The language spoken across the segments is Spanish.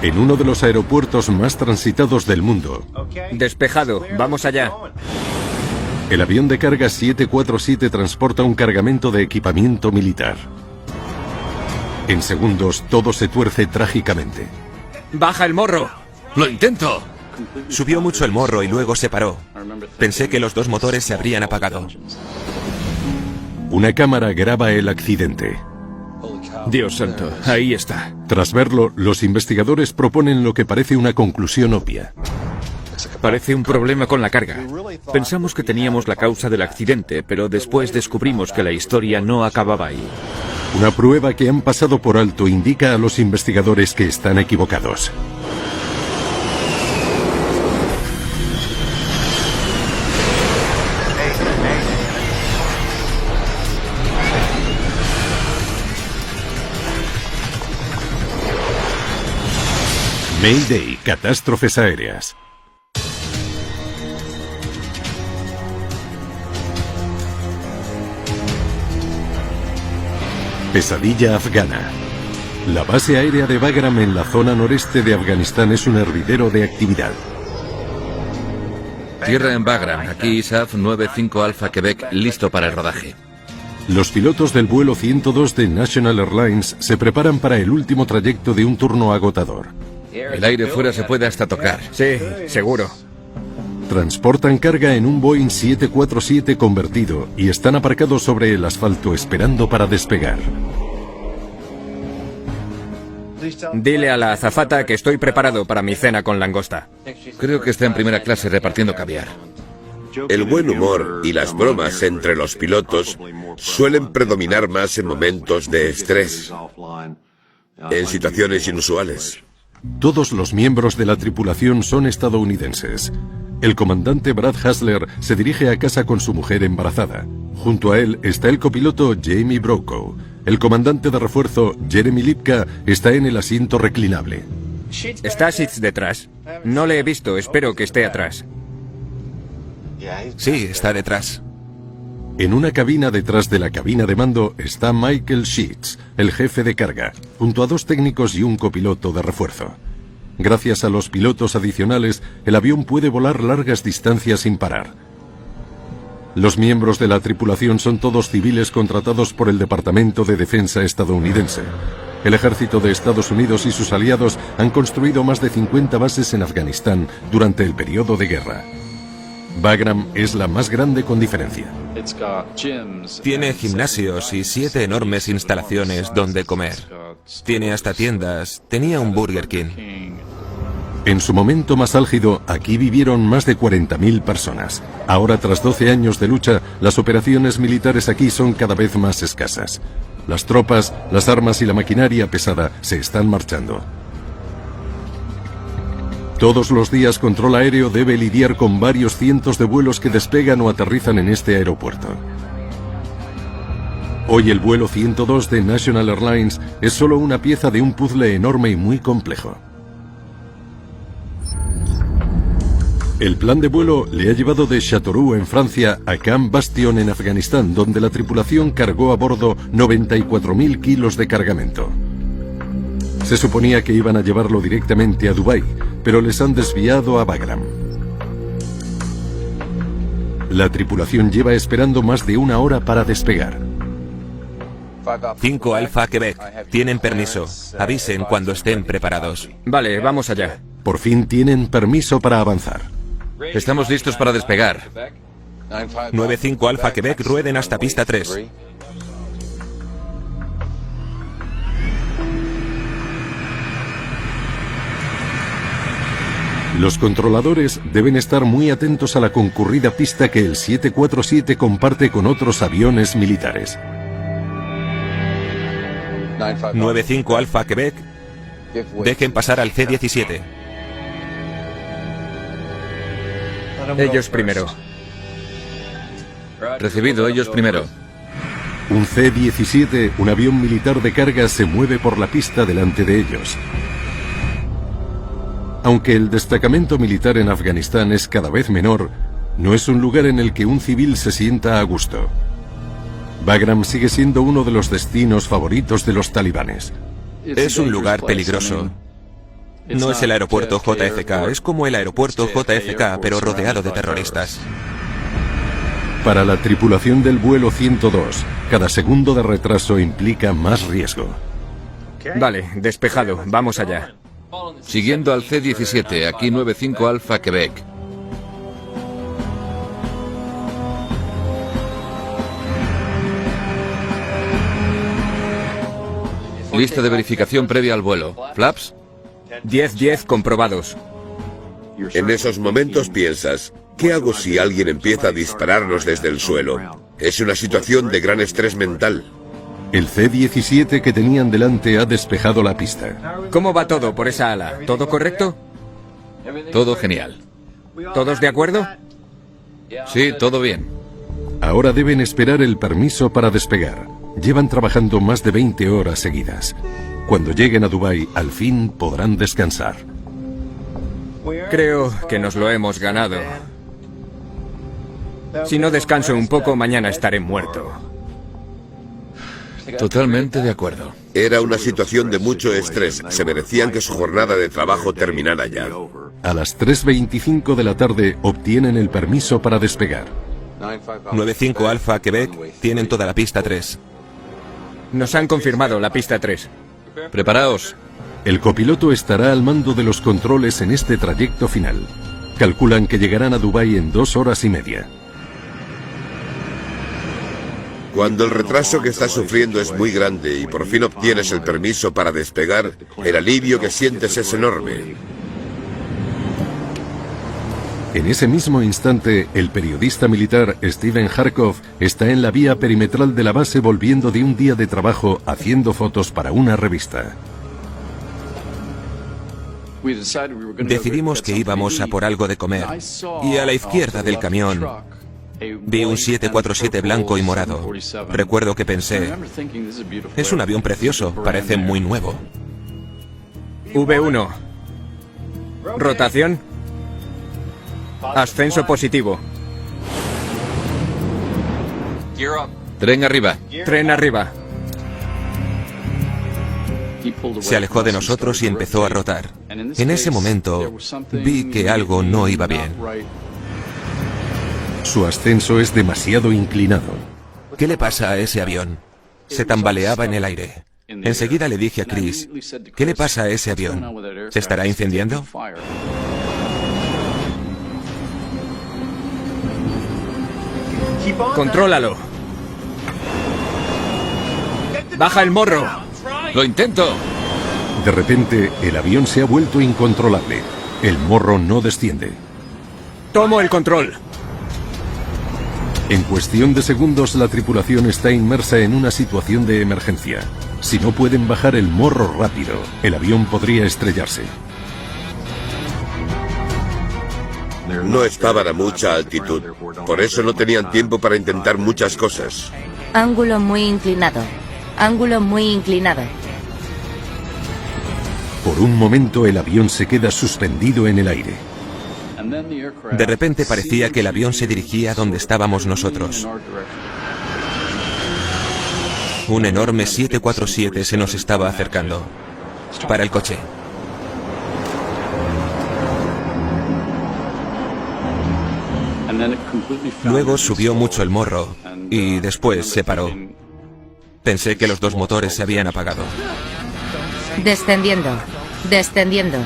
En uno de los aeropuertos más transitados del mundo, Despejado, vamos allá. el avión de carga 747 transporta un cargamento de equipamiento militar. En segundos, todo se tuerce trágicamente. ¡Baja el morro! ¡Lo intento! Subió mucho el morro y luego se paró. Pensé que los dos motores se habrían apagado. Una cámara graba el accidente. Dios santo, ahí está. Tras verlo, los investigadores proponen lo que parece una conclusión obvia. Parece un problema con la carga. Pensamos que teníamos la causa del accidente, pero después descubrimos que la historia no acababa ahí. Una prueba que han pasado por alto indica a los investigadores que están equivocados. Mayday, catástrofes aéreas. Pesadilla afgana. La base aérea de Bagram en la zona noreste de Afganistán es un hervidero de actividad. Tierra en Bagram, aquí ISAF 95 Alpha Quebec, listo para el rodaje. Los pilotos del vuelo 102 de National Airlines se preparan para el último trayecto de un turno agotador. El aire fuera se puede hasta tocar. Sí, seguro. Transportan carga en un Boeing 747 convertido y están aparcados sobre el asfalto esperando para despegar. Dile a la azafata que estoy preparado para mi cena con langosta. Creo que está en primera clase repartiendo caviar. El buen humor y las bromas entre los pilotos suelen predominar más en momentos de estrés, en situaciones inusuales. Todos los miembros de la tripulación son estadounidenses. El comandante Brad Hasler se dirige a casa con su mujer embarazada. Junto a él está el copiloto Jamie Brokaw. El comandante de refuerzo, Jeremy Lipka, está en el asiento reclinable. ¿Está Sitz detrás? No le he visto, espero que esté atrás. Sí, está detrás. En una cabina detrás de la cabina de mando está Michael Sheets, el jefe de carga, junto a dos técnicos y un copiloto de refuerzo. Gracias a los pilotos adicionales, el avión puede volar largas distancias sin parar. Los miembros de la tripulación son todos civiles contratados por el Departamento de Defensa estadounidense. El ejército de Estados Unidos y sus aliados han construido más de 50 bases en Afganistán durante el periodo de guerra. Bagram es la más grande con diferencia. Tiene gimnasios y 7 enormes instalaciones donde comer. Tiene hasta tiendas. Tenía un Burger King. En su momento más álgido, aquí vivieron más de 40.000 personas. Ahora, tras 12 años de lucha, las operaciones militares aquí son cada vez más escasas. Las tropas, las armas y la maquinaria pesada se están marchando. Todos los días Control Aéreo debe lidiar con varios cientos de vuelos que despegan o aterrizan en este aeropuerto. Hoy el vuelo 102 de National Airlines es solo una pieza de un puzzle enorme y muy complejo. El plan de vuelo le ha llevado de Châteauroux en Francia a Camp Bastion en Afganistán, donde la tripulación cargó a bordo 94.000 kilos de cargamento. Se suponía que iban a llevarlo directamente a Dubái, pero les han desviado a Bagram. La tripulación lleva esperando más de una hora para despegar. 5 Alpha Quebec. Tienen permiso. Avisen cuando estén preparados. Vale, vamos allá. Por fin tienen permiso para avanzar. Estamos listos para despegar. 9-5 Alpha Quebec, rueden hasta pista 3. Los controladores deben estar muy atentos a la concurrida pista que el 747 comparte con otros aviones militares. 9-5 Alpha Quebec, dejen pasar al C-17. Ellos primero. Recibido, ellos primero. Un C-17, un avión militar de carga, se mueve por la pista delante de ellos. Aunque el destacamento militar en Afganistán es cada vez menor, no es un lugar en el que un civil se sienta a gusto. Bagram sigue siendo uno de los destinos favoritos de los talibanes. Es un lugar peligroso. No es el aeropuerto JFK, es como el aeropuerto JFK, pero rodeado de terroristas. Para la tripulación del vuelo 102, cada segundo de retraso implica más riesgo. Vale, despejado. Vamos allá. Siguiendo al C-17, aquí 95 Alfa Quebec. Lista de verificación previa al vuelo. ¿Flaps? 10-10 comprobados. En esos momentos piensas, ¿qué hago si alguien empieza a dispararnos desde el suelo? Es una situación de gran estrés mental. El C-17 que tenían delante ha despejado la pista. ¿Cómo va todo por esa ala? ¿Todo correcto? Todo genial. ¿Todos de acuerdo? Sí, todo bien. Ahora deben esperar el permiso para despegar. Llevan trabajando más de 20 horas seguidas. Cuando lleguen a Dubái, al fin podrán descansar. Creo que nos lo hemos ganado. Si no descanso un poco, mañana estaré muerto. Totalmente de acuerdo. Era una situación de mucho estrés. Se merecían que su jornada de trabajo terminara ya. A las 3:25 de la tarde obtienen el permiso para despegar. 95 Alfa Quebec, tienen toda la pista 3. Nos han confirmado la pista 3. Preparaos. El copiloto estará al mando de los controles en este trayecto final. Calculan que llegarán a Dubái en 2 horas y media. Cuando el retraso que estás sufriendo es muy grande y por fin obtienes el permiso para despegar, el alivio que sientes es enorme. En ese mismo instante, el periodista militar Steven Harkov está en la vía perimetral de la base volviendo de un día de trabajo haciendo fotos para una revista. Decidimos que íbamos a por algo de comer y a la izquierda del camión vi un 747 blanco y morado. Recuerdo que pensé, es un avión precioso, parece muy nuevo. V1. Rotación. Ascenso positivo. Tren arriba. Tren arriba. Se alejó de nosotros y empezó a rotar. En ese momento vi que algo no iba bien. Su ascenso es demasiado inclinado. ¿Qué le pasa a ese avión? Se tambaleaba en el aire. Enseguida le dije a Chris, ¿qué le pasa a ese avión? ¿Se estará incendiando? Contrólalo. Baja el morro. ¡Lo intento! De repente, el avión se ha vuelto incontrolable. El morro no desciende. Tomo el control. En cuestión de segundos, la tripulación está inmersa en una situación de emergencia. Si no pueden bajar el morro rápido, el avión podría estrellarse. No estaban a mucha altitud, por eso no tenían tiempo para intentar muchas cosas. Ángulo muy inclinado. Ángulo muy inclinado. Por un momento, el avión se queda suspendido en el aire. De repente parecía que el avión se dirigía donde estábamos nosotros. Un enorme 747 se nos estaba acercando. Para el coche. Luego subió mucho el morro y después se paró. Pensé que los dos motores se habían apagado. Descendiendo. Descendiendo.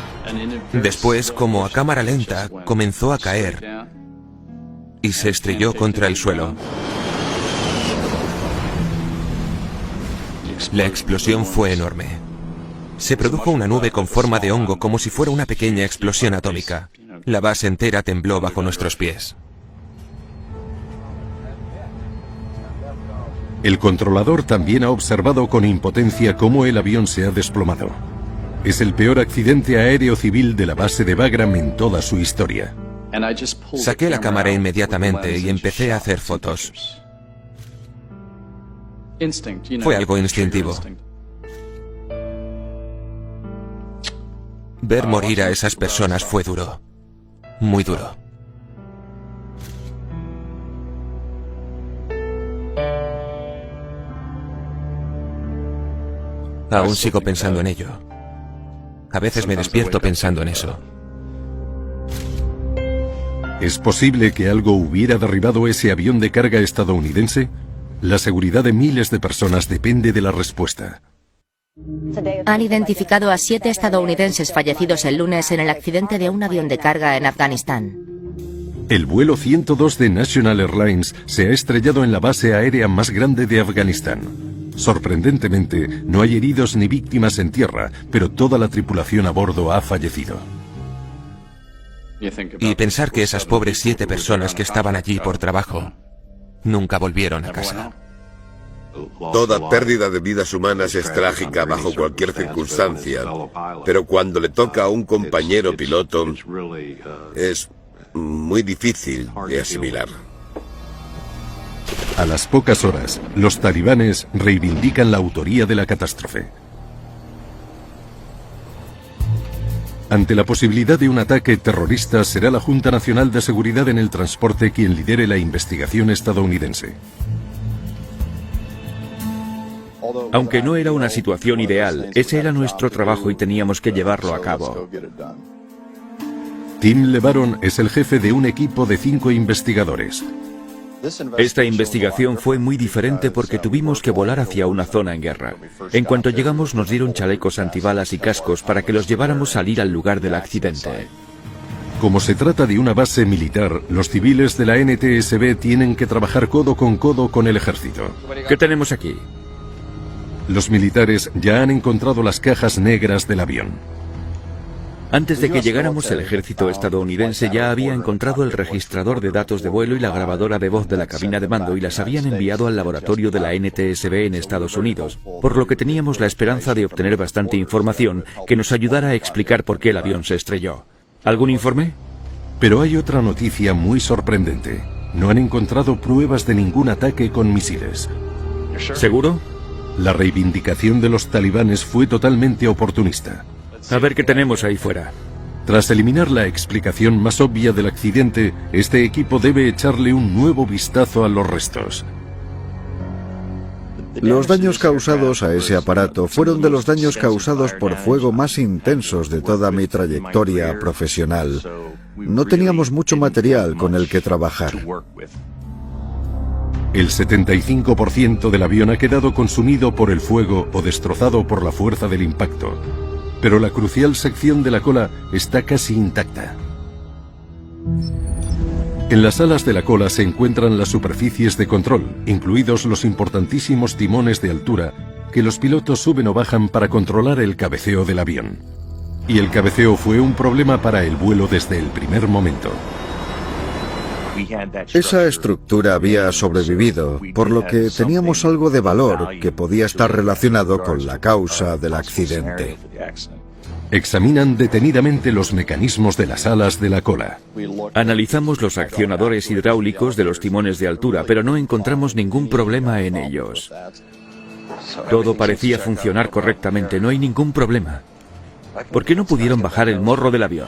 Después, como a cámara lenta, comenzó a caer y se estrelló contra el suelo. La explosión fue enorme. Se produjo una nube con forma de hongo como si fuera una pequeña explosión atómica. La base entera tembló bajo nuestros pies. El controlador también ha observado con impotencia cómo el avión se ha desplomado. Es el peor accidente aéreo civil de la base de Bagram en toda su historia. Saqué la cámara inmediatamente y empecé a hacer fotos. Fue algo instintivo. Ver morir a esas personas fue duro. Muy duro. Aún sigo pensando en ello. A veces me despierto pensando en eso. ¿Es posible que algo hubiera derribado ese avión de carga estadounidense? La seguridad de miles de personas depende de la respuesta. Han identificado a 7 estadounidenses fallecidos el lunes en el accidente de un avión de carga en Afganistán. El vuelo 102 de National Airlines se ha estrellado en la base aérea más grande de Afganistán. Sorprendentemente, no hay heridos ni víctimas en tierra, pero toda la tripulación a bordo ha fallecido. Y pensar que esas pobres 7 personas que estaban allí por trabajo nunca volvieron a casa. Toda pérdida de vidas humanas es trágica bajo cualquier circunstancia, pero cuando le toca a un compañero piloto es muy difícil de asimilar. A las pocas horas, los talibanes reivindican la autoría de la catástrofe. Ante la posibilidad de un ataque terrorista, será la Junta Nacional de Seguridad en el Transporte quien lidere la investigación estadounidense. Aunque no era una situación ideal, ese era nuestro trabajo y teníamos que llevarlo a cabo. Tim LeBaron es el jefe de un equipo de 5 investigadores. Esta investigación fue muy diferente porque tuvimos que volar hacia una zona en guerra. En cuanto llegamos nos dieron chalecos antibalas y cascos para que los lleváramos a ir al lugar del accidente. Como se trata de una base militar, los civiles de la NTSB tienen que trabajar codo con el ejército. ¿Qué tenemos aquí? Los militares ya han encontrado las cajas negras del avión. Antes de que llegáramos, el ejército estadounidense ya había encontrado el registrador de datos de vuelo y la grabadora de voz de la cabina de mando y las habían enviado al laboratorio de la NTSB en Estados Unidos, por lo que teníamos la esperanza de obtener bastante información que nos ayudara a explicar por qué el avión se estrelló. ¿Algún informe? Pero hay otra noticia muy sorprendente. No han encontrado pruebas de ningún ataque con misiles. ¿Seguro? La reivindicación de los talibanes fue totalmente oportunista. A ver qué tenemos ahí fuera. Tras eliminar la explicación más obvia del accidente, este equipo debe echarle un nuevo vistazo a los restos. Los daños causados a ese aparato fueron de los daños causados por fuego más intensos de toda mi trayectoria profesional. No teníamos mucho material con el que trabajar. El 75% del avión ha quedado consumido por el fuego o destrozado por la fuerza del impacto. Pero la crucial sección de la cola está casi intacta. En las alas de la cola se encuentran las superficies de control, incluidos los importantísimos timones de altura que los pilotos suben o bajan para controlar el cabeceo del avión. Y el cabeceo fue un problema para el vuelo desde el primer momento. Esa estructura había sobrevivido, por lo que teníamos algo de valor que podía estar relacionado con la causa del accidente. Examinan detenidamente los mecanismos de las alas de la cola. Analizamos los accionadores hidráulicos de los timones de altura, pero no encontramos ningún problema en ellos. Todo parecía funcionar correctamente, no hay ningún problema. ¿Por qué no pudieron bajar el morro del avión?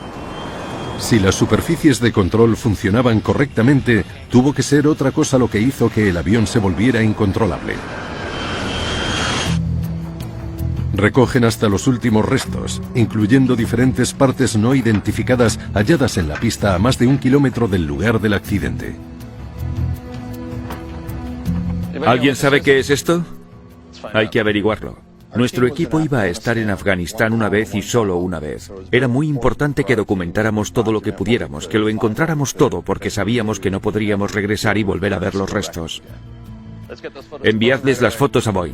Si las superficies de control funcionaban correctamente, tuvo que ser otra cosa lo que hizo que el avión se volviera incontrolable. Recogen hasta los últimos restos, incluyendo diferentes partes no identificadas halladas en la pista a más de 1 kilómetro del lugar del accidente. ¿Alguien sabe qué es esto? Hay que averiguarlo. Nuestro equipo iba a estar en Afganistán una vez y solo una vez. Era muy importante que documentáramos todo lo que pudiéramos, que lo encontráramos todo, porque sabíamos que no podríamos regresar y volver a ver los restos. Enviadles las fotos a Boeing.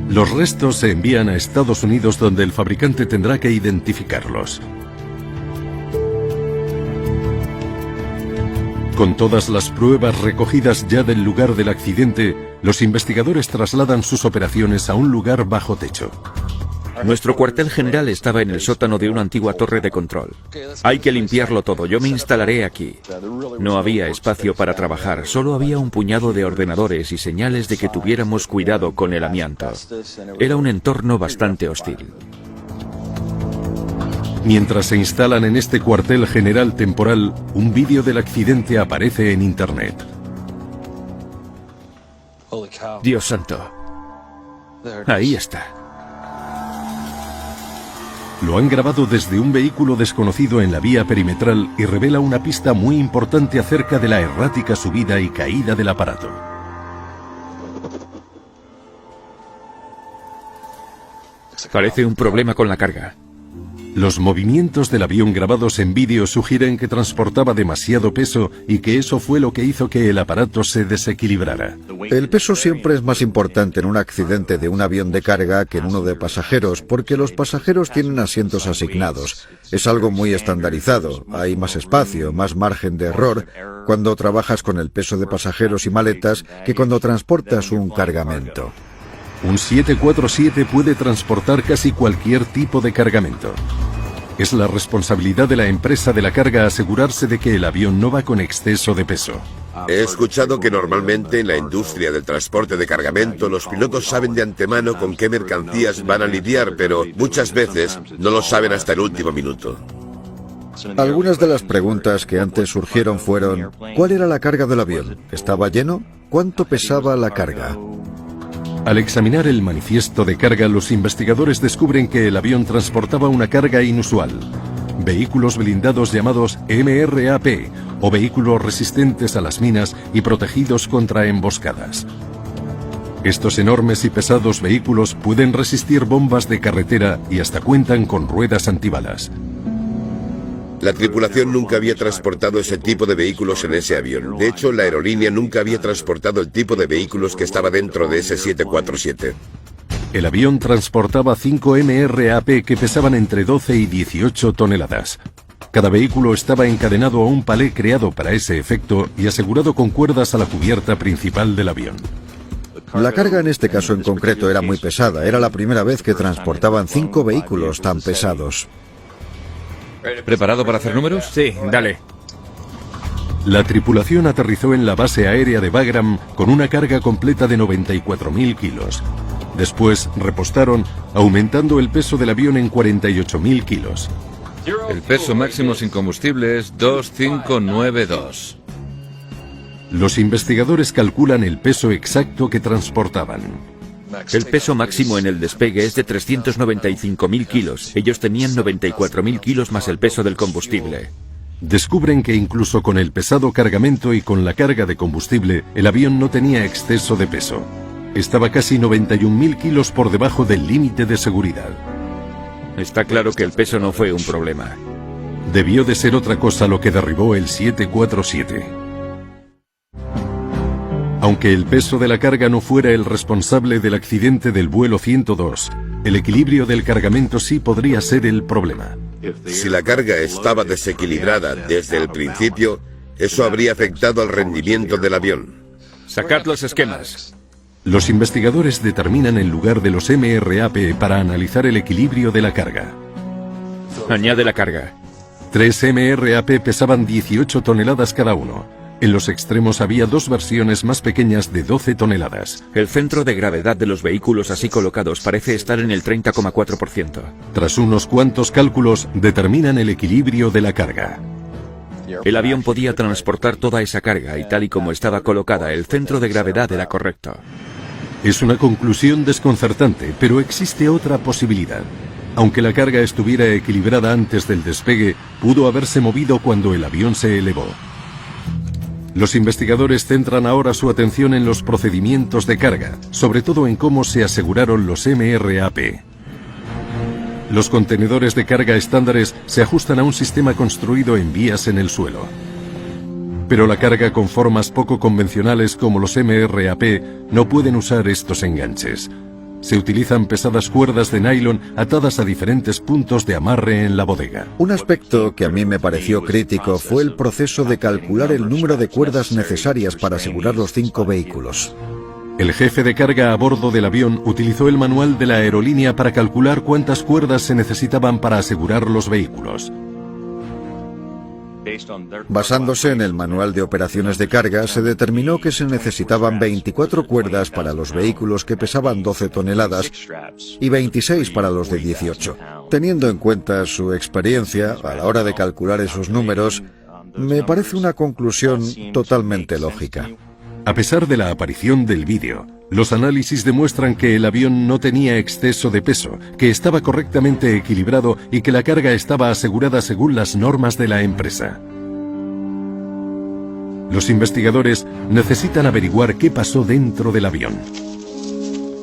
Los restos se envían a Estados Unidos, donde el fabricante tendrá que identificarlos. Con todas las pruebas recogidas ya del lugar del accidente, los investigadores trasladan sus operaciones a un lugar bajo techo. Nuestro cuartel general estaba en el sótano de una antigua torre de control. Hay que limpiarlo todo, yo me instalaré aquí. No había espacio para trabajar, solo había un puñado de ordenadores y señales de que tuviéramos cuidado con el amianto. Era un entorno bastante hostil. Mientras se instalan en este cuartel general temporal, un vídeo del accidente aparece en Internet. Dios santo. Ahí está. Lo han grabado desde un vehículo desconocido en la vía perimetral y revela una pista muy importante acerca de la errática subida y caída del aparato. Parece un problema con la carga. Los movimientos del avión grabados en vídeo sugieren que transportaba demasiado peso y que eso fue lo que hizo que el aparato se desequilibrara. El peso siempre es más importante en un accidente de un avión de carga que en uno de pasajeros, porque los pasajeros tienen asientos asignados. Es algo muy estandarizado, hay más espacio, más margen de error cuando trabajas con el peso de pasajeros y maletas que cuando transportas un cargamento. Un 747 puede transportar casi cualquier tipo de cargamento. Es la responsabilidad de la empresa de la carga asegurarse de que el avión no va con exceso de peso. He escuchado que normalmente en la industria del transporte de cargamento los pilotos saben de antemano con qué mercancías van a lidiar, pero muchas veces no lo saben hasta el último minuto. Algunas de las preguntas que antes surgieron fueron: ¿cuál era la carga del avión? ¿Estaba lleno? ¿Cuánto pesaba la carga? Al examinar el manifiesto de carga, los investigadores descubren que el avión transportaba una carga inusual: vehículos blindados llamados MRAP, o vehículos resistentes a las minas y protegidos contra emboscadas. Estos enormes y pesados vehículos pueden resistir bombas de carretera y hasta cuentan con ruedas antibalas. La tripulación nunca había transportado ese tipo de vehículos en ese avión. De hecho, la aerolínea nunca había transportado el tipo de vehículos que estaba dentro de ese 747. El avión transportaba 5 MRAP que pesaban entre 12 y 18 toneladas. Cada vehículo estaba encadenado a un palé creado para ese efecto y asegurado con cuerdas a la cubierta principal del avión. La carga en este caso en concreto era muy pesada. Era la primera vez que transportaban 5 vehículos tan pesados. ¿Preparado para hacer números? Sí, dale. La tripulación aterrizó en la base aérea de Bagram con una carga completa de 94.000 kilos. Después repostaron, aumentando el peso del avión en 48.000 kilos. El peso máximo sin combustible es 2592. Los investigadores calculan el peso exacto que transportaban. El peso máximo en el despegue es de 395.000 kilos. Ellos tenían 94.000 kilos más el peso del combustible. Descubren que incluso con el pesado cargamento y con la carga de combustible, el avión no tenía exceso de peso. Estaba casi 91.000 kilos por debajo del límite de seguridad. Está claro que el peso no fue un problema. Debió de ser otra cosa lo que derribó el 747. Aunque el peso de la carga no fuera el responsable del accidente del vuelo 102, el equilibrio del cargamento sí podría ser el problema. Si la carga estaba desequilibrada desde el principio, eso habría afectado al rendimiento del avión. Sacad los esquemas. Los investigadores determinan el lugar de los MRAP para analizar el equilibrio de la carga. Añade la carga. 3 MRAP pesaban 18 toneladas cada uno. En los extremos había 2 versiones más pequeñas de 12 toneladas. El centro de gravedad de los vehículos así colocados parece estar en el 30,4%. Tras unos cuantos cálculos, determinan el equilibrio de la carga. El avión podía transportar toda esa carga y tal y como estaba colocada, el centro de gravedad era correcto. Es una conclusión desconcertante, pero existe otra posibilidad. Aunque la carga estuviera equilibrada antes del despegue, pudo haberse movido cuando el avión se elevó. Los investigadores centran ahora su atención en los procedimientos de carga, sobre todo en cómo se aseguraron los MRAP. Los contenedores de carga estándares se ajustan a un sistema construido en vías en el suelo. Pero la carga con formas poco convencionales como los MRAP no pueden usar estos enganches. Se utilizan pesadas cuerdas de nylon atadas a diferentes puntos de amarre en la bodega. Un aspecto que a mí me pareció crítico fue el proceso de calcular el número de cuerdas necesarias para asegurar los 5 vehículos. El jefe de carga a bordo del avión utilizó el manual de la aerolínea para calcular cuántas cuerdas se necesitaban para asegurar los vehículos. Basándose en el manual de operaciones de carga, se determinó que se necesitaban 24 cuerdas para los vehículos que pesaban 12 toneladas y 26 para los de 18. Teniendo en cuenta su experiencia a la hora de calcular esos números, me parece una conclusión totalmente lógica. A pesar de la aparición del vídeo, Los análisis demuestran que el avión no tenía exceso de peso, que estaba correctamente equilibrado y que la carga estaba asegurada según las normas de la empresa. Los investigadores necesitan averiguar qué pasó dentro del avión.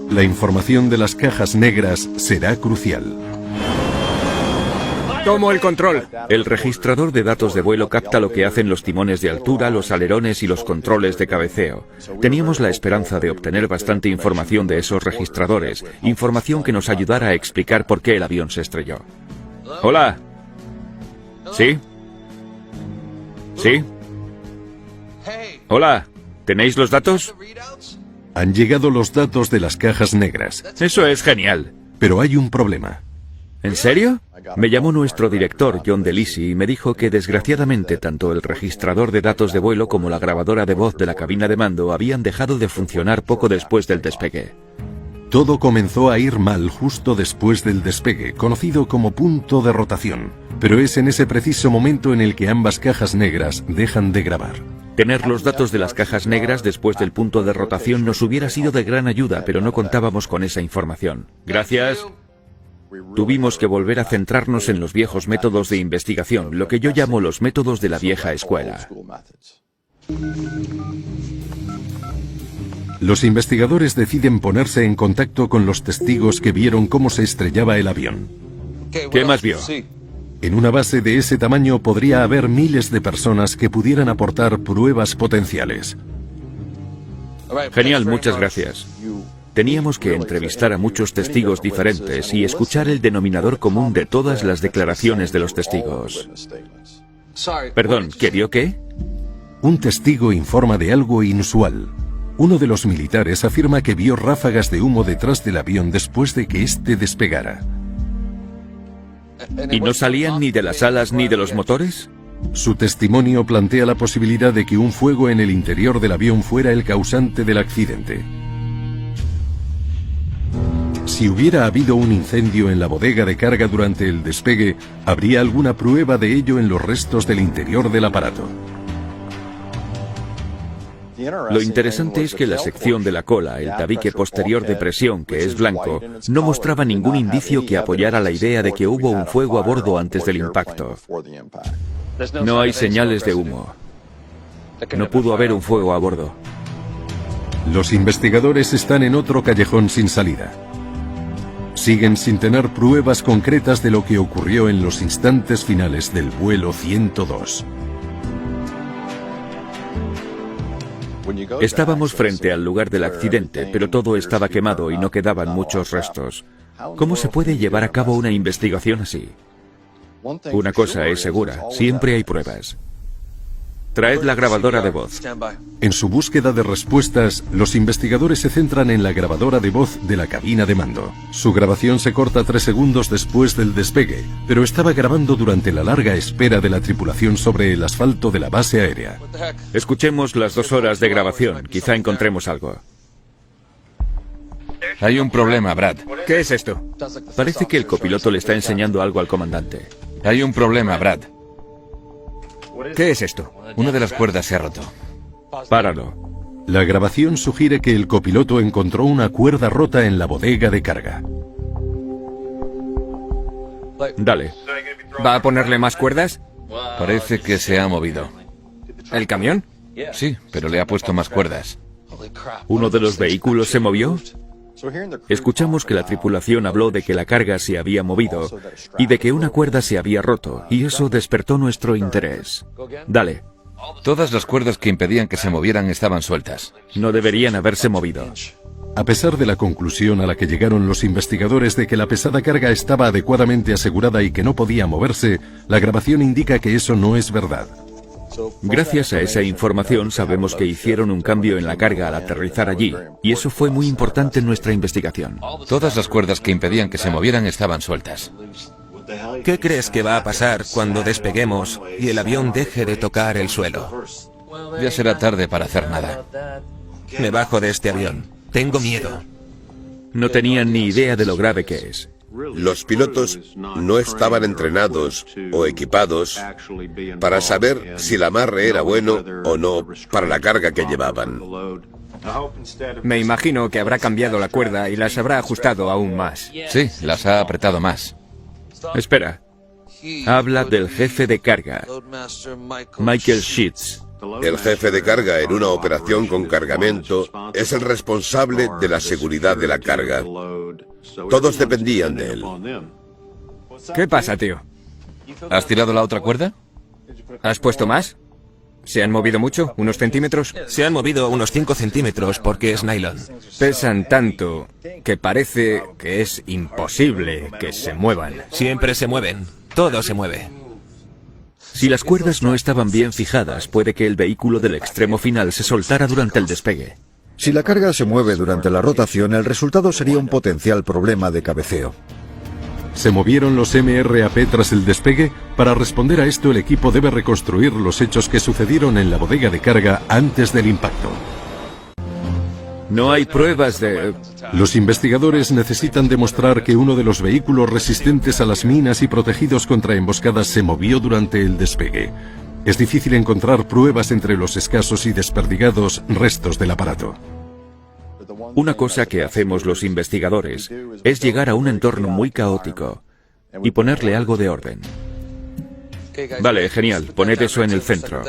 La información de las cajas negras será crucial. Tomo el control. El registrador de datos de vuelo capta lo que hacen los timones de altura, los alerones y los controles de cabeceo. Teníamos la esperanza de obtener bastante información de esos registradores, información que nos ayudara a explicar por qué el avión se estrelló. Hola. ¿Sí? ¿Sí? Hola. ¿Tenéis los datos? Han llegado los datos de las cajas negras. Eso es genial. Pero hay un problema. ¿En serio? Me llamó nuestro director, John DeLisi, y me dijo que desgraciadamente tanto el registrador de datos de vuelo como la grabadora de voz de la cabina de mando habían dejado de funcionar poco después del despegue. Todo comenzó a ir mal justo después del despegue, conocido como punto de rotación. Pero es en ese preciso momento en el que ambas cajas negras dejan de grabar. Tener los datos de las cajas negras después del punto de rotación nos hubiera sido de gran ayuda, pero no contábamos con esa información. Gracias. Tuvimos que volver a centrarnos en los viejos métodos de investigación, lo que yo llamo los métodos de la vieja escuela. Los investigadores deciden ponerse en contacto con los testigos que vieron cómo se estrellaba el avión. ¿Qué más vio? En una base de ese tamaño podría haber miles de personas que pudieran aportar pruebas potenciales. Genial, muchas gracias. Teníamos que entrevistar a muchos testigos diferentes y escuchar el denominador común de todas las declaraciones de los testigos. Perdón, ¿qué vio qué? Un testigo informa de algo inusual. Uno de los militares afirma que vio ráfagas de humo detrás del avión después de que éste despegara. ¿Y no salían ni de las alas ni de los motores? Su testimonio plantea la posibilidad de que un fuego en el interior del avión fuera el causante del accidente. Si hubiera habido un incendio en la bodega de carga durante el despegue, habría alguna prueba de ello en los restos del interior del aparato. Lo interesante es que la sección de la cola, el tabique posterior de presión, que es blanco, no mostraba ningún indicio que apoyara la idea de que hubo un fuego a bordo antes del impacto. No hay señales de humo. No pudo haber un fuego a bordo. Los investigadores están en otro callejón sin salida. Siguen sin tener pruebas concretas de lo que ocurrió en los instantes finales del vuelo 102. Estábamos frente al lugar del accidente, pero todo estaba quemado y no quedaban muchos restos. ¿Cómo se puede llevar a cabo una investigación así? Una cosa es segura, siempre hay pruebas. Traed la grabadora de voz. En su búsqueda de respuestas, los investigadores se centran en la grabadora de voz de la cabina de mando. Su grabación se corta 3 segundos después del despegue, pero estaba grabando durante la larga espera de la tripulación sobre el asfalto de la base aérea. Escuchemos las 2 horas de grabación, quizá encontremos algo. Hay un problema, Brad. ¿Qué es esto? Parece que el copiloto le está enseñando algo al comandante. Hay un problema, Brad. ¿Qué es esto? Una de las cuerdas se ha roto. Páralo. La grabación sugiere que el copiloto encontró una cuerda rota en la bodega de carga. Dale. ¿Va a ponerle más cuerdas? Parece que se ha movido. ¿El camión? Sí, pero le ha puesto más cuerdas. ¿Uno de los vehículos se movió? Escuchamos que la tripulación habló de que la carga se había movido y de que una cuerda se había roto, y eso despertó nuestro interés. Dale. Todas las cuerdas que impedían que se movieran estaban sueltas. No deberían haberse movido. A pesar de la conclusión a la que llegaron los investigadores de que la pesada carga estaba adecuadamente asegurada y que no podía moverse, la grabación indica que eso no es verdad. Gracias a esa información sabemos que hicieron un cambio en la carga al aterrizar allí, y eso fue muy importante en nuestra investigación. Todas las cuerdas que impedían que se movieran estaban sueltas. ¿Qué crees que va a pasar cuando despeguemos y el avión deje de tocar el suelo? Ya será tarde para hacer nada. Me bajo de este avión. Tengo miedo. No tenían ni idea de lo grave que es. Los pilotos no estaban entrenados o equipados para saber si el amarre era bueno o no para la carga que llevaban. Me imagino que habrá cambiado la cuerda y las habrá ajustado aún más. Sí, las ha apretado más. Espera. Habla del jefe de carga, Michael Sheets. El jefe de carga en una operación con cargamento es el responsable de la seguridad de la carga. Todos dependían de él. ¿Qué pasa, tío? ¿Has tirado la otra cuerda? ¿Has puesto más? ¿Se han movido mucho? ¿Unos centímetros? Se han movido unos 5 centímetros porque es nylon. Pesan tanto que parece que es imposible que se muevan. Siempre se mueven. Todo se mueve. Si las cuerdas no estaban bien fijadas, puede que el vehículo del extremo final se soltara durante el despegue. Si la carga se mueve durante la rotación, el resultado sería un potencial problema de cabeceo. ¿Se movieron los MRAP tras el despegue? Para responder a esto, el equipo debe reconstruir los hechos que sucedieron en la bodega de carga antes del impacto. No hay pruebas de... Los investigadores necesitan demostrar que uno de los vehículos resistentes a las minas y protegidos contra emboscadas se movió durante el despegue. Es difícil encontrar pruebas entre los escasos y desperdigados restos del aparato. Una cosa que hacemos los investigadores es llegar a un entorno muy caótico y ponerle algo de orden. Vale, genial, poned eso en el centro.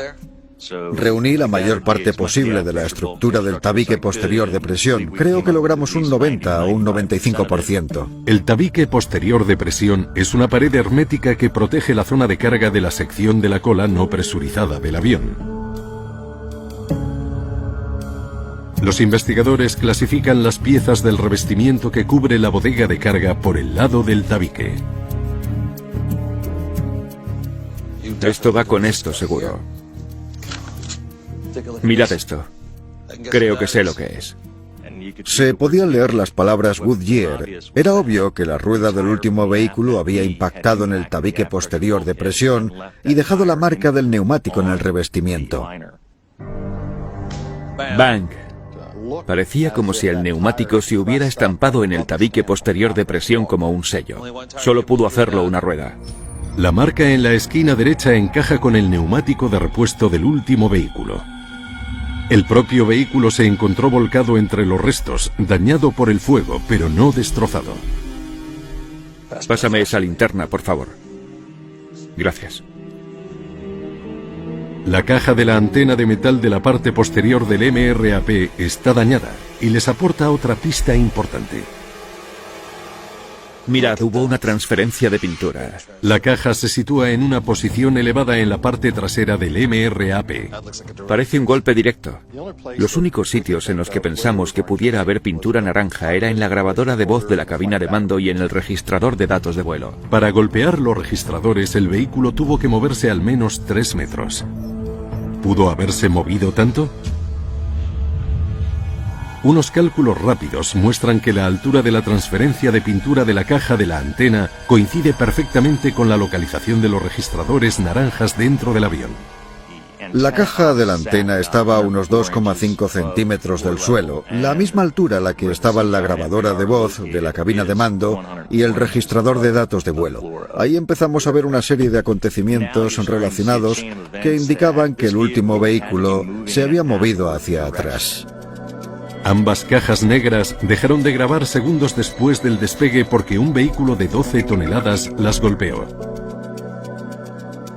Reuní la mayor parte posible de la estructura del tabique posterior de presión. Creo que logramos un 90 o un 95%. El tabique posterior de presión es una pared hermética que protege la zona de carga de la sección de la cola no presurizada del avión. Los investigadores clasifican las piezas del revestimiento que cubre la bodega de carga por el lado del tabique. Esto va con esto, seguro. Mirad esto. Creo que sé lo que es. Se podían leer las palabras Goodyear. Era obvio que la rueda del último vehículo había impactado en el tabique posterior de presión y dejado la marca del neumático en el revestimiento. Bang. Parecía como si el neumático se hubiera estampado en el tabique posterior de presión como un sello. Solo pudo hacerlo una rueda. La marca en la esquina derecha encaja con el neumático de repuesto del último vehículo. El propio vehículo se encontró volcado entre los restos, dañado por el fuego, pero no destrozado. Pásame esa linterna, por favor. Gracias. La caja de la antena de metal de la parte posterior del MRAP está dañada y les aporta otra pista importante. Mirad, hubo una transferencia de pintura. La caja se sitúa en una posición elevada en la parte trasera del MRAP. Parece un golpe directo. Los únicos sitios en los que pensamos que pudiera haber pintura naranja era en la grabadora de voz de la cabina de mando y en el registrador de datos de vuelo. Para golpear los registradores, el vehículo tuvo que moverse al menos 3 metros. ¿Pudo haberse movido tanto? Unos cálculos rápidos muestran que la altura de la transferencia de pintura de la caja de la antena coincide perfectamente con la localización de los registradores naranjas dentro del avión. La caja de la antena estaba a unos 2,5 centímetros del suelo, la misma altura a la que estaban la grabadora de voz de la cabina de mando y el registrador de datos de vuelo. Ahí empezamos a ver una serie de acontecimientos relacionados que indicaban que el último vehículo se había movido hacia atrás. Ambas cajas negras dejaron de grabar segundos después del despegue porque un vehículo de 12 toneladas las golpeó.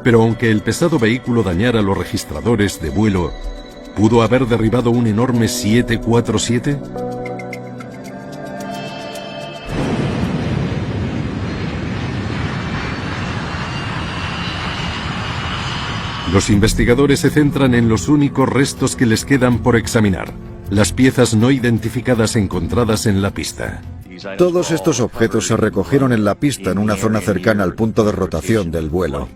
Pero aunque el pesado vehículo dañara los registradores de vuelo, ¿pudo haber derribado un enorme 747? Los investigadores se centran en los únicos restos que les quedan por examinar: las piezas no identificadas encontradas en la pista. Todos estos objetos se recogieron en la pista en una zona cercana al punto de rotación del vuelo.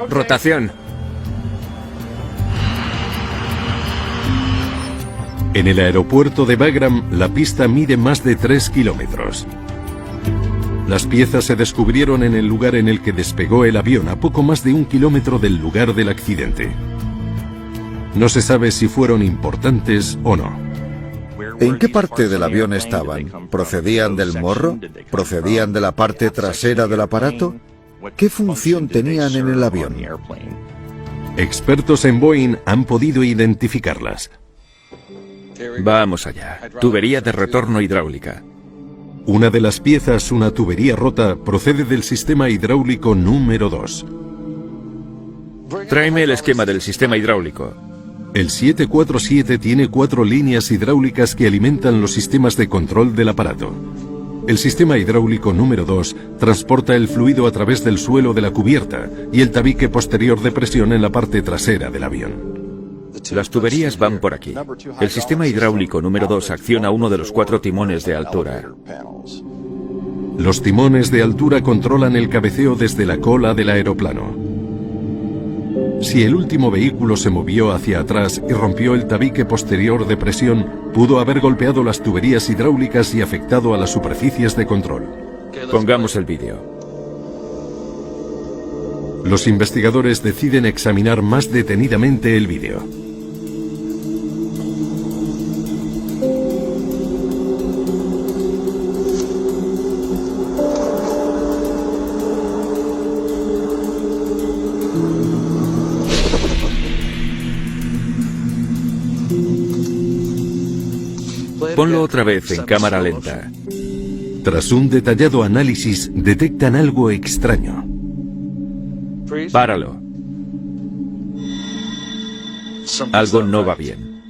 Rotación. En el aeropuerto de Bagram, la pista mide más de 3 kilómetros. Las piezas se descubrieron en el lugar en el que despegó el avión, a poco más de 1 kilómetro del lugar del accidente. No se sabe si fueron importantes o no. ¿En qué parte del avión estaban? ¿Procedían del morro? ¿Procedían de la parte trasera del aparato? ¿Qué función tenían en el avión? Expertos en Boeing han podido identificarlas. Vamos allá. Tubería de retorno hidráulica. Una de las piezas, una tubería rota, procede del sistema hidráulico número 2. Tráeme el esquema del sistema hidráulico. El 747 tiene 4 líneas hidráulicas que alimentan los sistemas de control del aparato. El sistema hidráulico número 2 transporta el fluido a través del suelo de la cubierta y el tabique posterior de presión en la parte trasera del avión. Las tuberías van por aquí. El sistema hidráulico número 2 acciona uno de los 4 timones de altura. Los timones de altura controlan el cabeceo desde la cola del aeroplano. Si el último vehículo se movió hacia atrás y rompió el tabique posterior de presión, pudo haber golpeado las tuberías hidráulicas y afectado a las superficies de control. Pongamos el vídeo. Los investigadores deciden examinar más detenidamente el vídeo. Ponlo otra vez en cámara lenta. Tras un detallado análisis, detectan algo extraño. Páralo. Algo no va bien.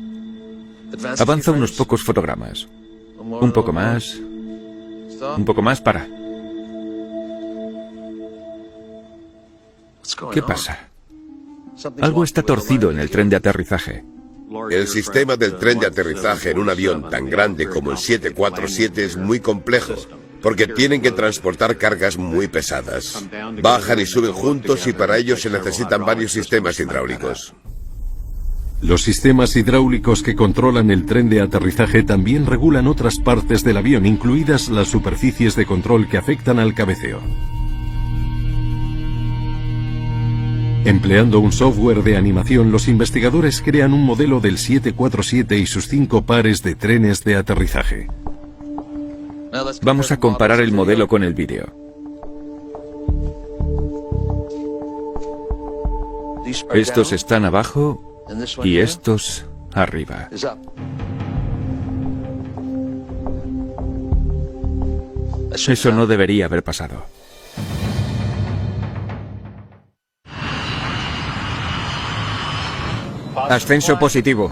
Avanza unos pocos fotogramas. Un poco más. Un poco más, para. ¿Qué pasa? Algo está torcido en el tren de aterrizaje. El sistema del tren de aterrizaje en un avión tan grande como el 747 es muy complejo, porque tienen que transportar cargas muy pesadas. Bajan y suben juntos y para ello se necesitan varios sistemas hidráulicos. Los sistemas hidráulicos que controlan el tren de aterrizaje también regulan otras partes del avión, incluidas las superficies de control que afectan al cabeceo. Empleando un software de animación, los investigadores crean un modelo del 747 y sus 5 pares de trenes de aterrizaje. Vamos a comparar el modelo con el vídeo. Estos están abajo y estos arriba. Eso no debería haber pasado. Ascenso positivo.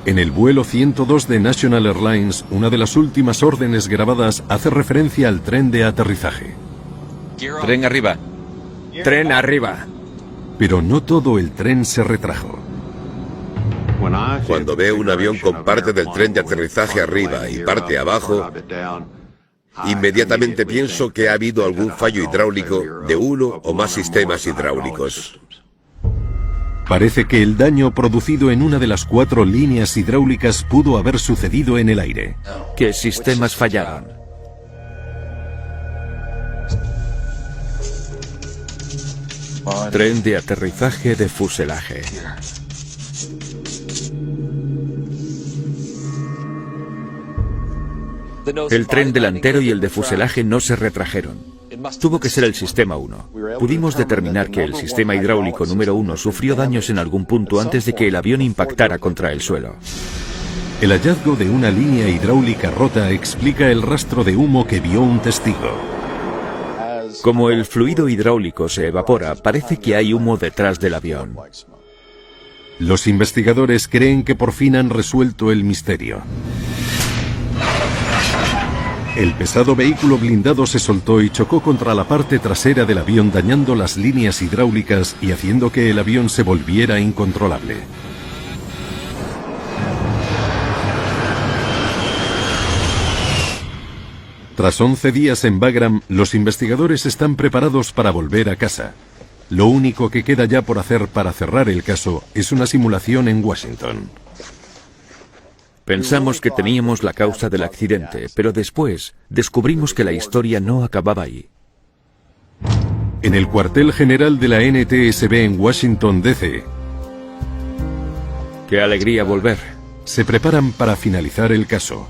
En el vuelo 102 de National Airlines, una de las últimas órdenes grabadas hace referencia al tren de aterrizaje. Tren arriba. Tren arriba. Pero no todo el tren se retrajo. Cuando veo un avión con parte del tren de aterrizaje arriba y parte abajo, inmediatamente pienso que ha habido algún fallo hidráulico de uno o más sistemas hidráulicos. Parece que el daño producido en una de las 4 líneas hidráulicas pudo haber sucedido en el aire. ¿Qué sistemas fallaron? Tren de aterrizaje de fuselaje. El tren delantero y el de fuselaje no se retrajeron. Tuvo que ser el sistema 1. Pudimos determinar que el sistema hidráulico número 1 sufrió daños en algún punto antes de que el avión impactara contra el suelo. El hallazgo de una línea hidráulica rota explica el rastro de humo que vio un testigo. Como el fluido hidráulico se evapora, parece que hay humo detrás del avión. Los investigadores creen que por fin han resuelto el misterio. El pesado vehículo blindado se soltó y chocó contra la parte trasera del avión, dañando las líneas hidráulicas y haciendo que el avión se volviera incontrolable. Tras 11 días en Bagram, los investigadores están preparados para volver a casa. Lo único que queda ya por hacer para cerrar el caso es una simulación en Washington. Pensamos que teníamos la causa del accidente, pero después descubrimos que la historia no acababa ahí. En el cuartel general de la NTSB en Washington, D.C., ¡qué alegría volver! Se preparan para finalizar el caso.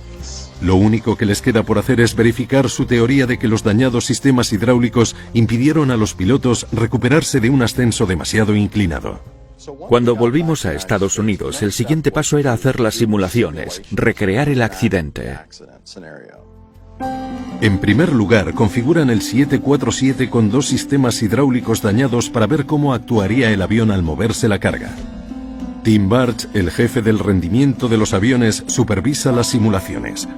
Lo único que les queda por hacer es verificar su teoría de que los dañados sistemas hidráulicos impidieron a los pilotos recuperarse de un ascenso demasiado inclinado. Cuando volvimos a Estados Unidos, el siguiente paso era hacer las simulaciones, recrear el accidente. En primer lugar, configuran el 747 con 2 sistemas hidráulicos dañados para ver cómo actuaría el avión al moverse la carga. Tim Barch, el jefe del rendimiento de los aviones, supervisa las simulaciones.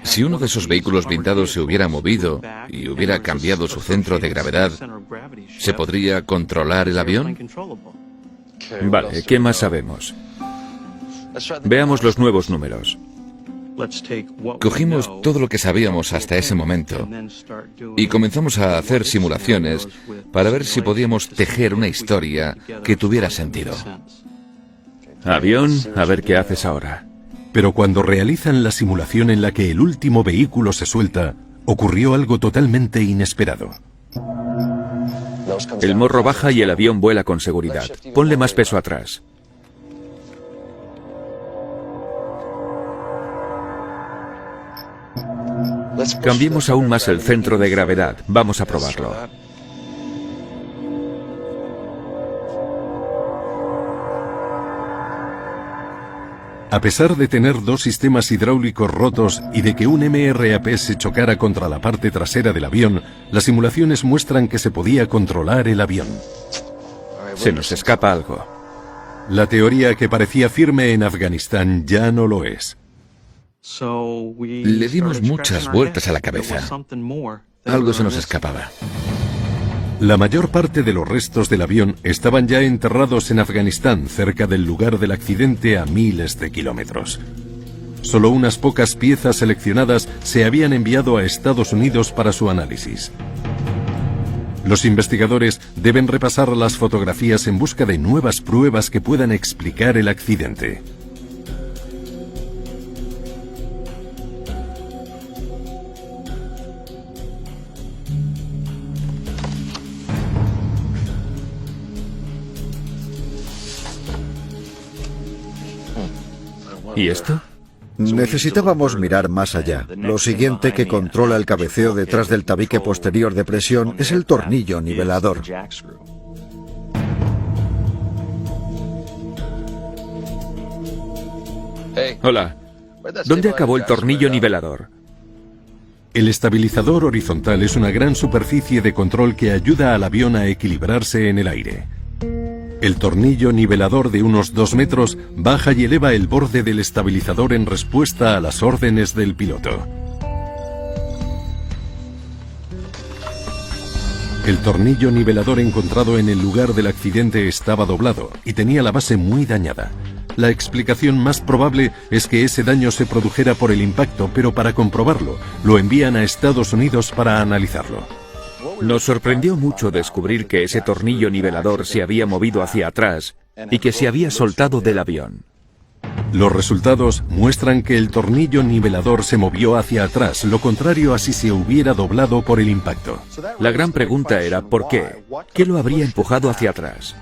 Si uno de esos vehículos blindados se hubiera movido y hubiera cambiado su centro de gravedad, ¿se podría controlar el avión? Vale, ¿qué más sabemos? Veamos los nuevos números. Cogimos todo lo que sabíamos hasta ese momento y comenzamos a hacer simulaciones para ver si podíamos tejer una historia que tuviera sentido. Avión, a ver qué haces ahora. Pero cuando realizan la simulación en la que el último vehículo se suelta, ocurrió algo totalmente inesperado. El morro baja y el avión vuela con seguridad. Ponle más peso atrás. Cambiemos aún más el centro de gravedad. Vamos a probarlo. A pesar de tener 2 sistemas hidráulicos rotos y de que un MRAP se chocara contra la parte trasera del avión, las simulaciones muestran que se podía controlar el avión. Se nos escapa algo. La teoría que parecía firme en Afganistán ya no lo es. Le dimos muchas vueltas a la cabeza. Algo se nos escapaba. La mayor parte de los restos del avión estaban ya enterrados en Afganistán, cerca del lugar del accidente a miles de kilómetros. Solo unas pocas piezas seleccionadas se habían enviado a Estados Unidos para su análisis. Los investigadores deben repasar las fotografías en busca de nuevas pruebas que puedan explicar el accidente. ¿Y esto? Necesitábamos mirar más allá. Lo siguiente que controla el cabeceo detrás del tabique posterior de presión es el tornillo nivelador. Hola. ¿Dónde acabó el tornillo nivelador? El estabilizador horizontal es una gran superficie de control que ayuda al avión a equilibrarse en el aire. El tornillo nivelador de unos 2 metros baja y eleva el borde del estabilizador en respuesta a las órdenes del piloto. El tornillo nivelador encontrado en el lugar del accidente estaba doblado y tenía la base muy dañada. La explicación más probable es que ese daño se produjera por el impacto, pero para comprobarlo, lo envían a Estados Unidos para analizarlo. Nos sorprendió mucho descubrir que ese tornillo nivelador se había movido hacia atrás y que se había soltado del avión. Los resultados muestran que el tornillo nivelador se movió hacia atrás, lo contrario a si se hubiera doblado por el impacto. La gran pregunta era ¿por qué? ¿Qué lo habría empujado hacia atrás?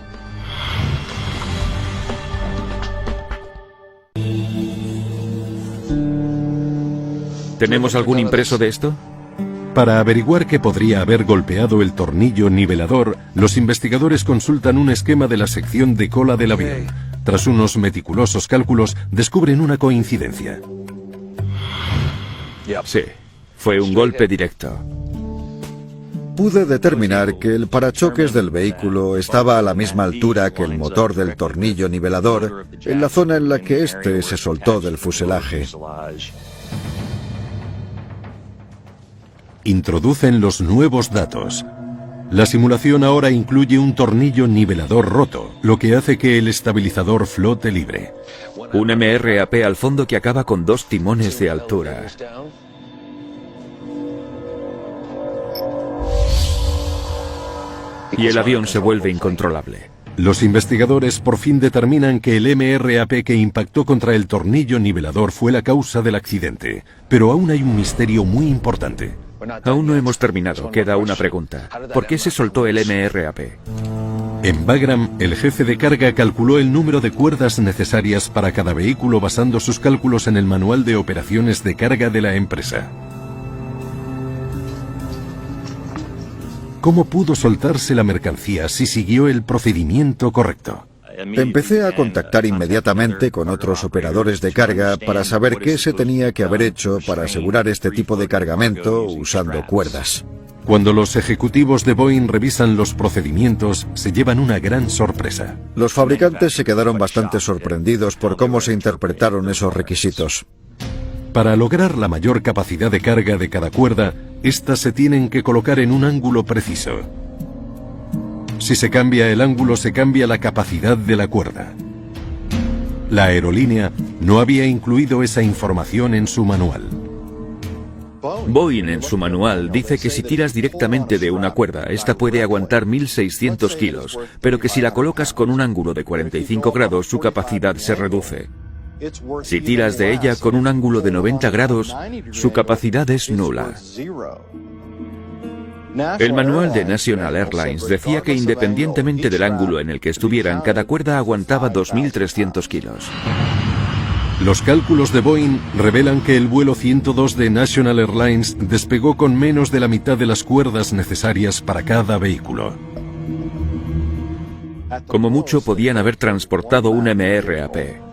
¿Tenemos algún impreso de esto? Para averiguar qué podría haber golpeado el tornillo nivelador, los investigadores consultan un esquema de la sección de cola del avión. Tras unos meticulosos cálculos, descubren una coincidencia. Sí, fue un golpe directo. Pude determinar que el parachoques del vehículo estaba a la misma altura que el motor del tornillo nivelador, en la zona en la que éste se soltó del fuselaje. Introducen los nuevos datos. La simulación ahora incluye un tornillo nivelador roto, lo que hace que el estabilizador flote libre. Un MRAP al fondo que acaba con 2 timones de altura. Y el avión se vuelve incontrolable. Los investigadores por fin determinan que el MRAP que impactó contra el tornillo nivelador fue la causa del accidente. Pero aún hay un misterio muy importante. Aún no hemos terminado, queda una pregunta. ¿Por qué se soltó el MRAP? En Bagram, el jefe de carga calculó el número de cuerdas necesarias para cada vehículo basando sus cálculos en el manual de operaciones de carga de la empresa. ¿Cómo pudo soltarse la mercancía si siguió el procedimiento correcto? Empecé a contactar inmediatamente con otros operadores de carga para saber qué se tenía que haber hecho para asegurar este tipo de cargamento usando cuerdas. Cuando los ejecutivos de Boeing revisan los procedimientos, se llevan una gran sorpresa. Los fabricantes se quedaron bastante sorprendidos por cómo se interpretaron esos requisitos. Para lograr la mayor capacidad de carga de cada cuerda, estas se tienen que colocar en un ángulo preciso. Si se cambia el ángulo, se cambia la capacidad de la cuerda. La aerolínea no había incluido esa información en su manual. Boeing en su manual dice que si tiras directamente de una cuerda, esta puede aguantar 1.600 kilos, pero que si la colocas con un ángulo de 45 grados, su capacidad se reduce. Si tiras de ella con un ángulo de 90 grados, su capacidad es nula. El manual de National Airlines decía que independientemente del ángulo en el que estuvieran, cada cuerda aguantaba 2.300 kilos. Los cálculos de Boeing revelan que el vuelo 102 de National Airlines despegó con menos de la mitad de las cuerdas necesarias para cada vehículo. Como mucho podían haber transportado un MRAP.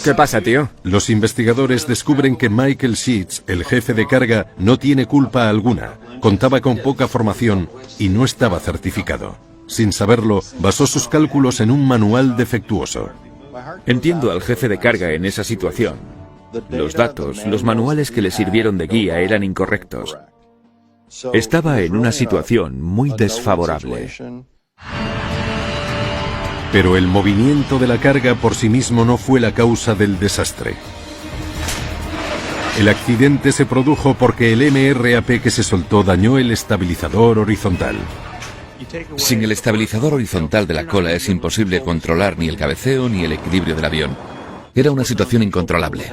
¿Qué pasa, tío? Los investigadores descubren que Michael Sheets, el jefe de carga, no tiene culpa alguna, contaba con poca formación y no estaba certificado. Sin saberlo, basó sus cálculos en un manual defectuoso. Entiendo al jefe de carga en esa situación. Los datos, los manuales que le sirvieron de guía eran incorrectos. Estaba en una situación muy desfavorable. Pero el movimiento de la carga por sí mismo no fue la causa del desastre. El accidente se produjo porque el MRAP que se soltó dañó el estabilizador horizontal. Sin el estabilizador horizontal de la cola es imposible controlar ni el cabeceo ni el equilibrio del avión. Era una situación incontrolable.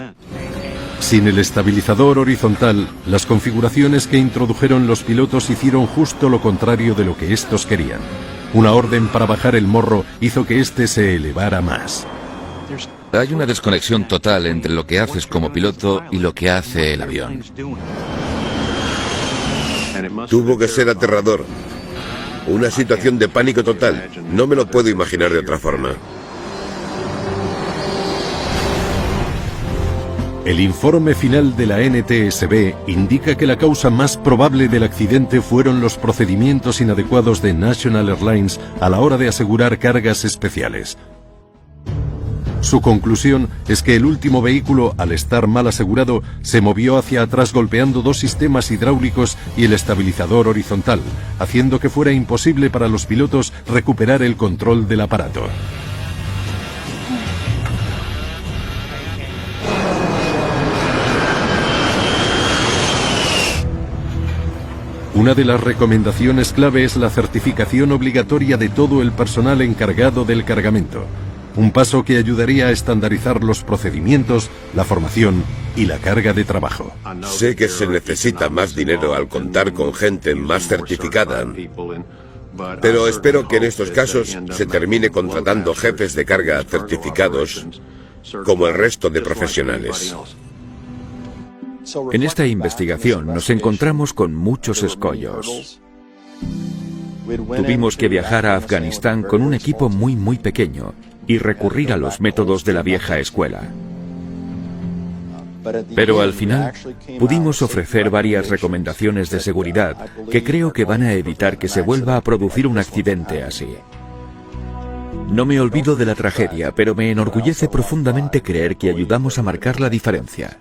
Sin el estabilizador horizontal, las configuraciones que introdujeron los pilotos hicieron justo lo contrario de lo que estos querían. Una orden para bajar el morro hizo que éste se elevara más. Hay una desconexión total entre lo que haces como piloto y lo que hace el avión. Tuvo que ser aterrador. Una situación de pánico total. No me lo puedo imaginar de otra forma. El informe final de la NTSB indica que la causa más probable del accidente fueron los procedimientos inadecuados de National Airlines a la hora de asegurar cargas especiales. Su conclusión es que el último vehículo, al estar mal asegurado, se movió hacia atrás golpeando dos sistemas hidráulicos y el estabilizador horizontal, haciendo que fuera imposible para los pilotos recuperar el control del aparato. Una de las recomendaciones clave es la certificación obligatoria de todo el personal encargado del cargamento. Un paso que ayudaría a estandarizar los procedimientos, la formación y la carga de trabajo. Sé que se necesita más dinero al contar con gente más certificada, pero espero que en estos casos se termine contratando jefes de carga certificados como el resto de profesionales. En esta investigación nos encontramos con muchos escollos. Tuvimos que viajar a Afganistán con un equipo muy pequeño y recurrir a los métodos de la vieja escuela. Pero al final pudimos ofrecer varias recomendaciones de seguridad que creo que van a evitar que se vuelva a producir un accidente así. No me olvido de la tragedia, pero me enorgullece profundamente creer que ayudamos a marcar la diferencia.